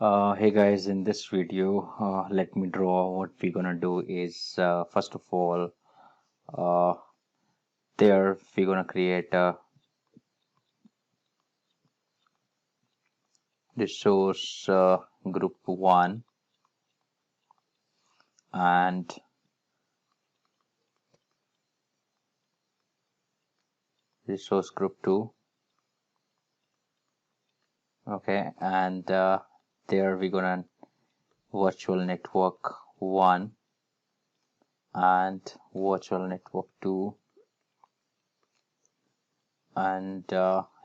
Hey guys, in this video, let me draw. What we're gonna do is, first of all, uh, there we're gonna create a resource group 1 and resource group 2. Okay, and there we're gonna virtual network 1 and virtual network 2, and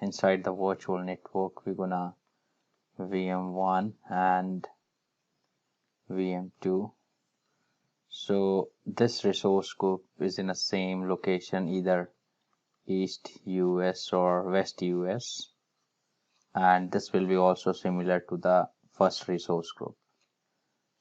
inside the virtual network we're gonna VM 1 and VM 2. So this resource group is in the same location, either East US or West US, and this will be also similar to the first resource group.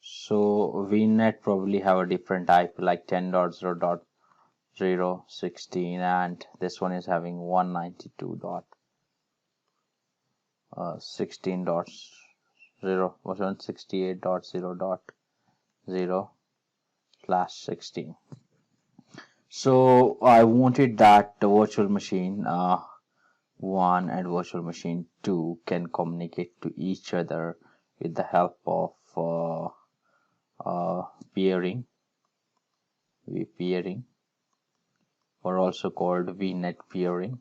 So Vnet probably have a different IP like 10.0.0.16, and this one is having 192.16.0.168.0.0/16. So I wanted that the virtual machine 1 and virtual machine 2 can communicate to each other with the help of peering, or also called Vnet peering.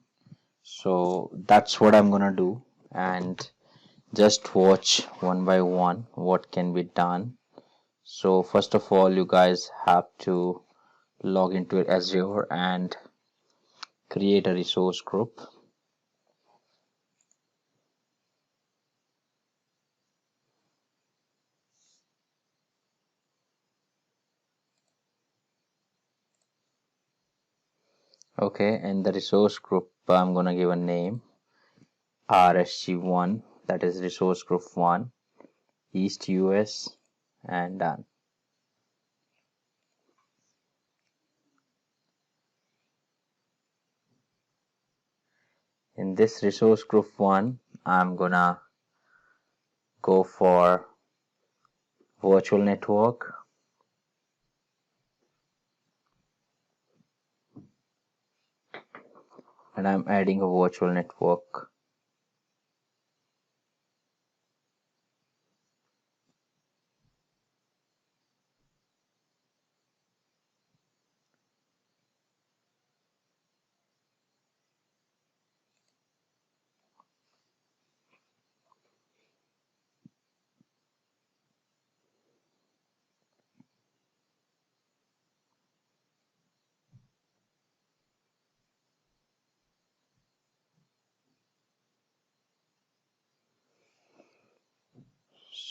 So that's what I'm gonna do, and just watch one by one what can be done. So first of all, you guys have to log into Azure and create a resource group. Okay, in the resource group I'm gonna give a name RSG1, that is resource group 1, East US, and done. In this resource group 1, I'm gonna go for virtual network, and I'm adding a virtual network.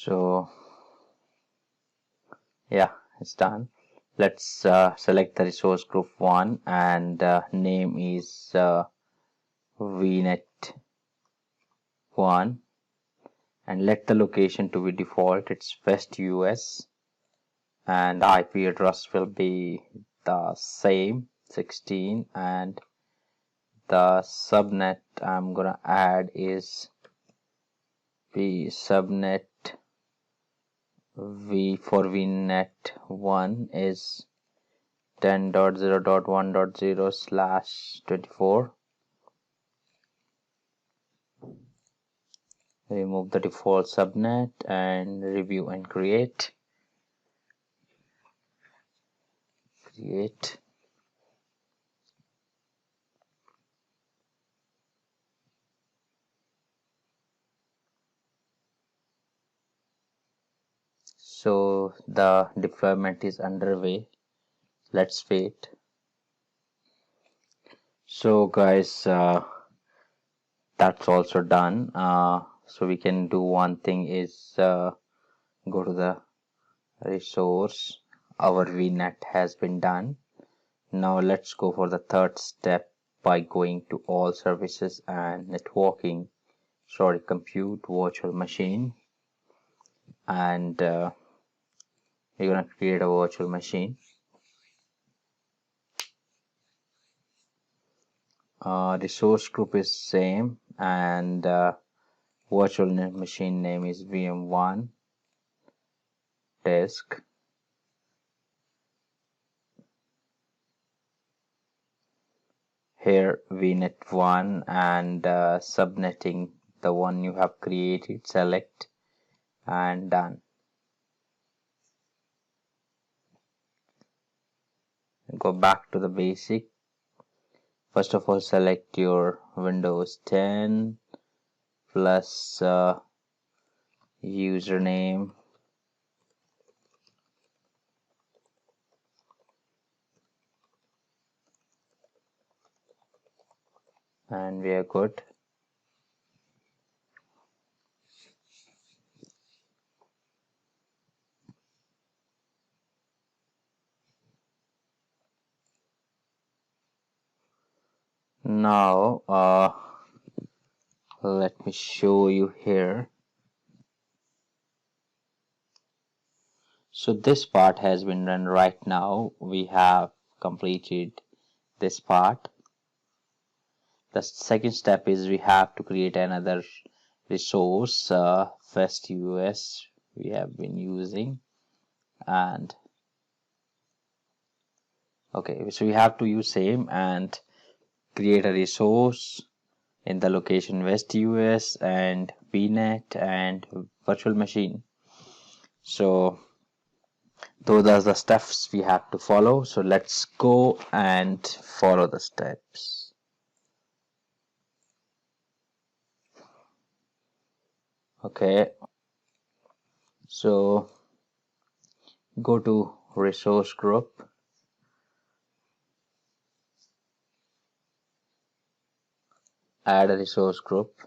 So yeah, it's done. Let's select the resource group 1, and name is Vnet 1, and let the location to be default. It's West US, and IP address will be the same 16, and the subnet I'm gonna add is the subnet V for Vnet 1 is 10.0.1.0/24. Remove the default subnet and review and create. So the deployment is underway. Let's wait. So guys, that's also done. So we can do one thing is go to the resource. Our Vnet has been done. Now let's go for the third step by going to all services and networking, compute virtual machine, and we're gonna create a virtual machine. Resource group is same, and virtual machine name is VM1, disk. Here Vnet 1 and subnetting the one you have created, select and done. Go back to the basic. First of all, select your Windows 10 plus username, and we are good. Now let me show you here. So this part has been run right now. We have completed this part. The second step is we have to create another resource, FestUS we have been using, and okay, so we have to use same and create a resource in the location WestUS and Vnet and virtual machine. So those are the steps we have to follow. So let's go and follow the steps. Okay, so go to resource group, add a resource group.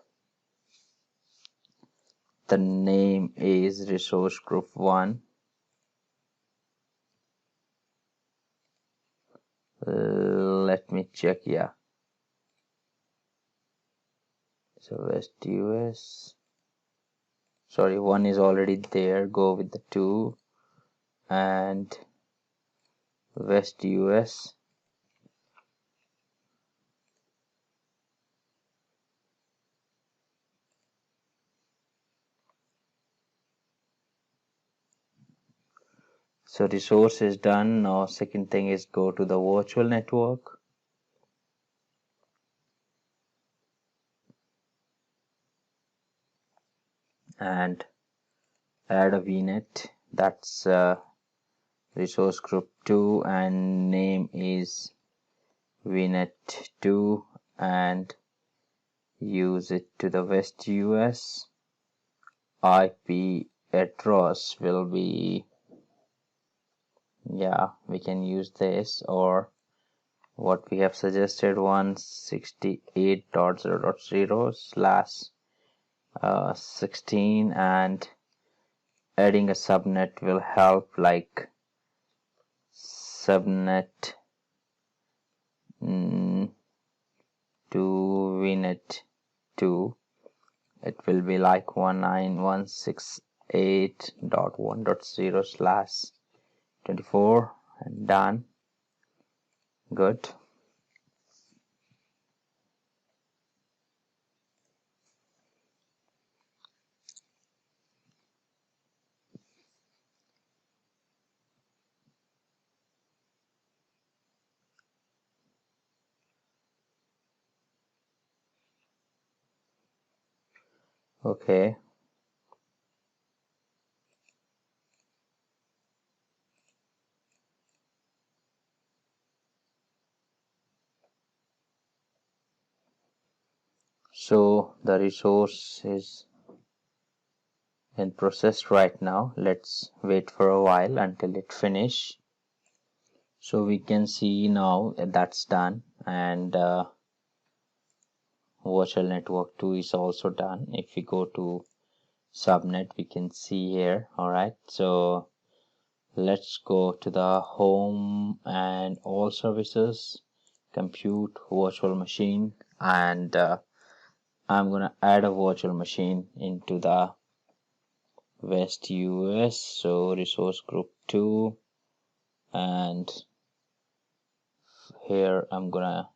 The name is resource group 1. Let me check. Yeah, so WestUS, sorry, 1 is already there. Go with the 2 and WestUS. So resource is done. Now second thing is go to the virtual network and add a Vnet. That's resource group 2 and name is Vnet 2 and use it to the WestUS. IP address will be, yeah, we can use this or what we have suggested, 168.0.0/16, and adding a subnet will help, like subnet to Vnet 2. It will be like 19168.1.0/24 and done. Good. Okay. So the resource is in process right now. Let's wait for a while until it finish. So we can see now that's done, and virtual network 2 is also done. If we go to subnet, we can see here. All right, so let's go to the home and all services, compute, virtual machine, and I'm gonna add a virtual machine into the WestUS. So resource group 2, and here I'm gonna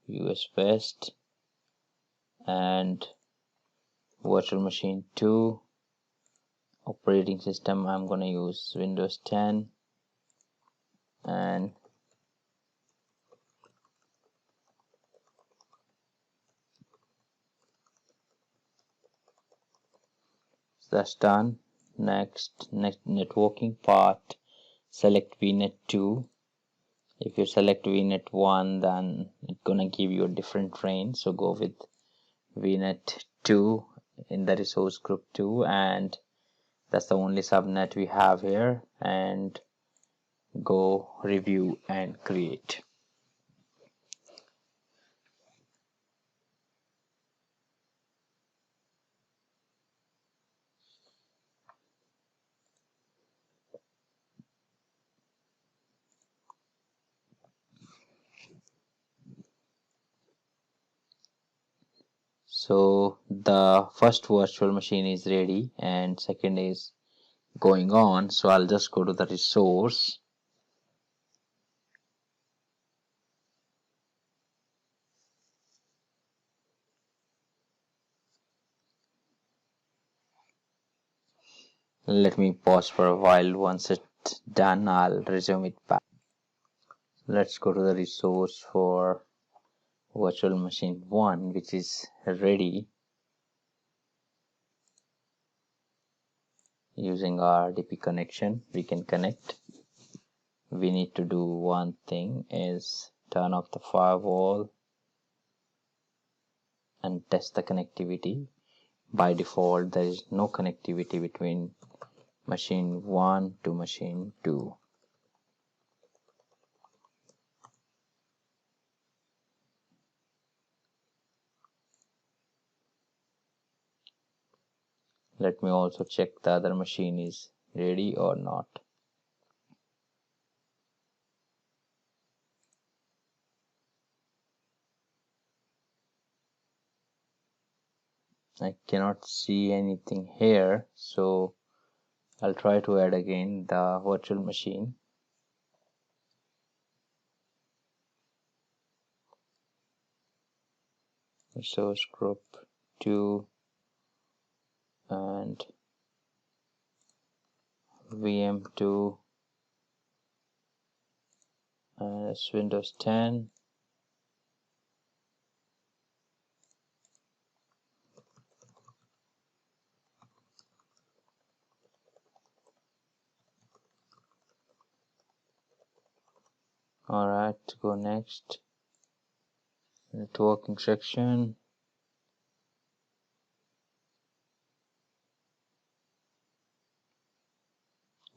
US West and virtual machine 2, operating system, I'm gonna use Windows 10, and that's done. Next networking part, select Vnet 2. If you select Vnet 1, then it's gonna give you a different range, so go with Vnet 2 in the resource group 2, and that's the only subnet we have here, and go review and create. So the first virtual machine is ready and second is going on. So I'll just go to the resource, let me pause for a while. Once it's done, I'll resume it back. Let's go to the resource for virtual machine 1, which is ready. Using our DP connection, we can connect. We need to do one thing, is turn off the firewall and test the connectivity. By default, there is no connectivity between machine 1 to machine 2. Let me also check the other machine is ready or not. I cannot see anything here, so I'll try to add again the virtual machine. Resource group 2 and VM 2 and it's Windows 10. Alright, go next. Networking section.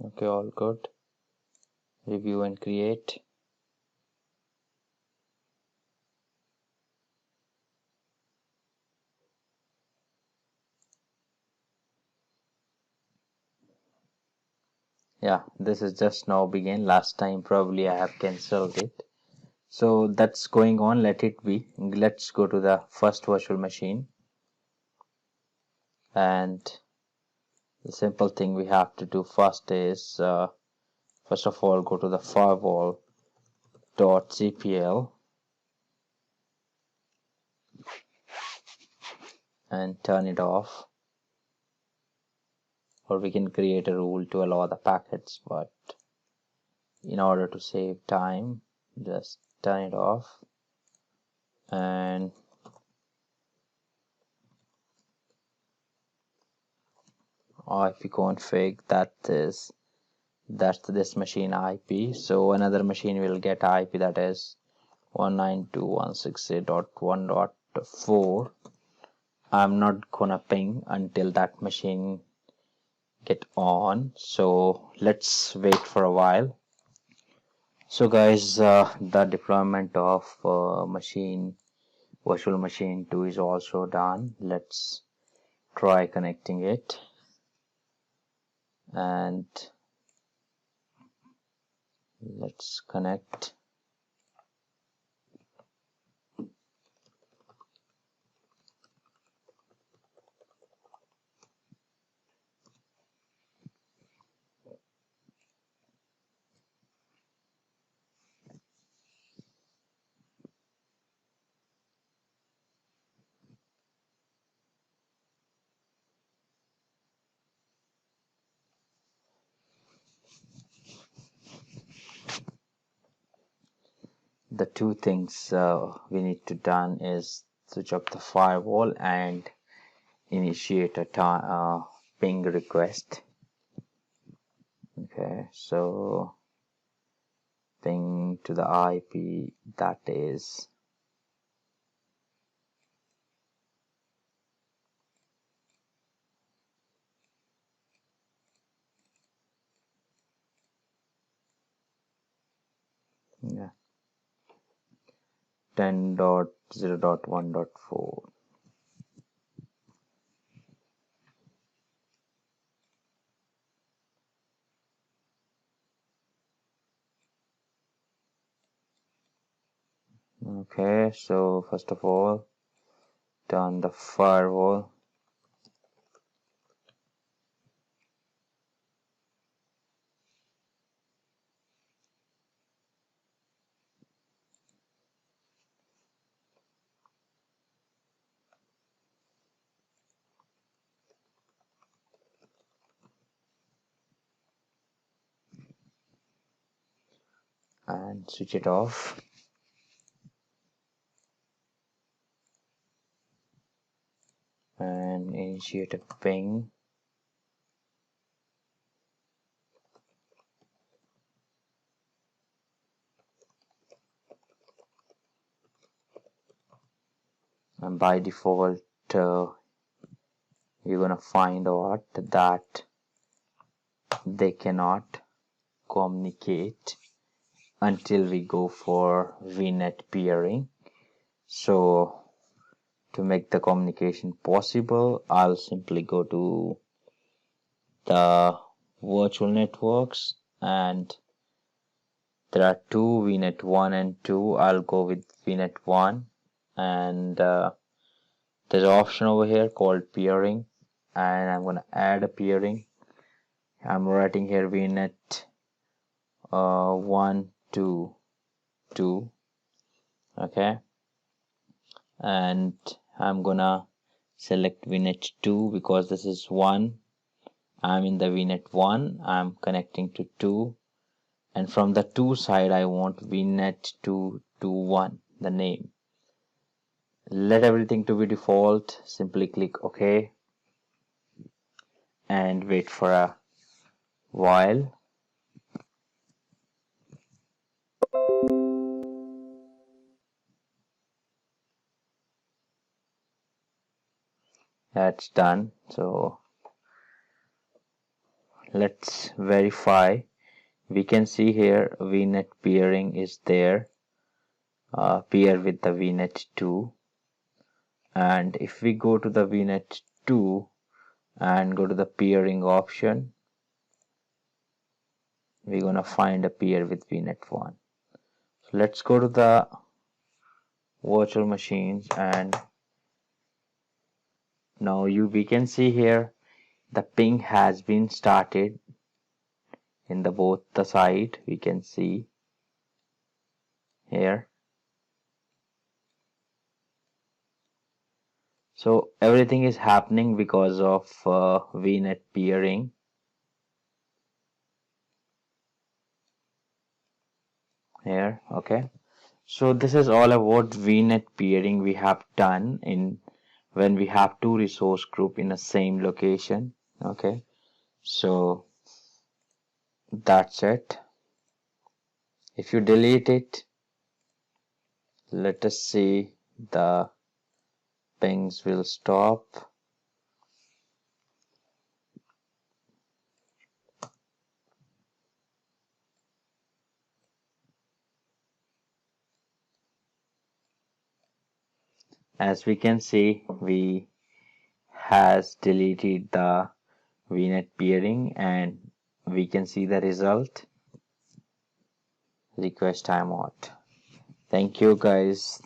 Okay, all good. Review and create. Yeah, this is just now begin. Last time probably I have cancelled it. So that's going on, let it be. Let's go to the first virtual machine, and the simple thing we have to do first is first of all go to the firewall.cpl and turn it off, or we can create a rule to allow the packets, but in order to save time, just turn it off. And ipconfig, that's this machine IP. So another machine will get IP, that is 192.168.1.4. I'm not gonna ping until that machine get on, so let's wait for a while. So guys, the deployment of virtual machine 2 is also done. Let's try connecting it, and let's connect. the two things we need to done is switch off the firewall and initiate a ping request. Okay, so ping to the IP that is yeah 10.0.1.4. Okay, so first of all, turn the firewall. And switch it off. And initiate a ping. And by default, you're gonna find out that they cannot communicate until we go for Vnet peering. So to make the communication possible, I'll simply go to the virtual networks, and there are two, Vnet 1 and 2. I'll go with Vnet 1, and there's an option over here called peering, and I'm going to add a peering. I'm writing here Vnet 1 2 2. Okay, and I'm gonna select Vnet 2 because this is 1. I'm in the Vnet 1. I'm connecting to 2, and from the 2 side I want Vnet 2 to 1, the name. Let everything to be default. Simply click OK and wait for a while. That's done. So let's verify. We can see here Vnet peering is there, peer with the Vnet 2. And if we go to the Vnet 2 and go to the peering option, we're gonna find a peer with Vnet 1. So let's go to the virtual machines, and now we can see here the ping has been started in the both the side. We can see here. So everything is happening because of Vnet peering. Here, okay. So this is all about Vnet peering we have done in when we have two resource group in the same location. Okay, so that's it. If you delete it, let us see the pings will stop. As we can see, we has deleted the Vnet peering, and we can see the result. Request timeout. Thank you guys.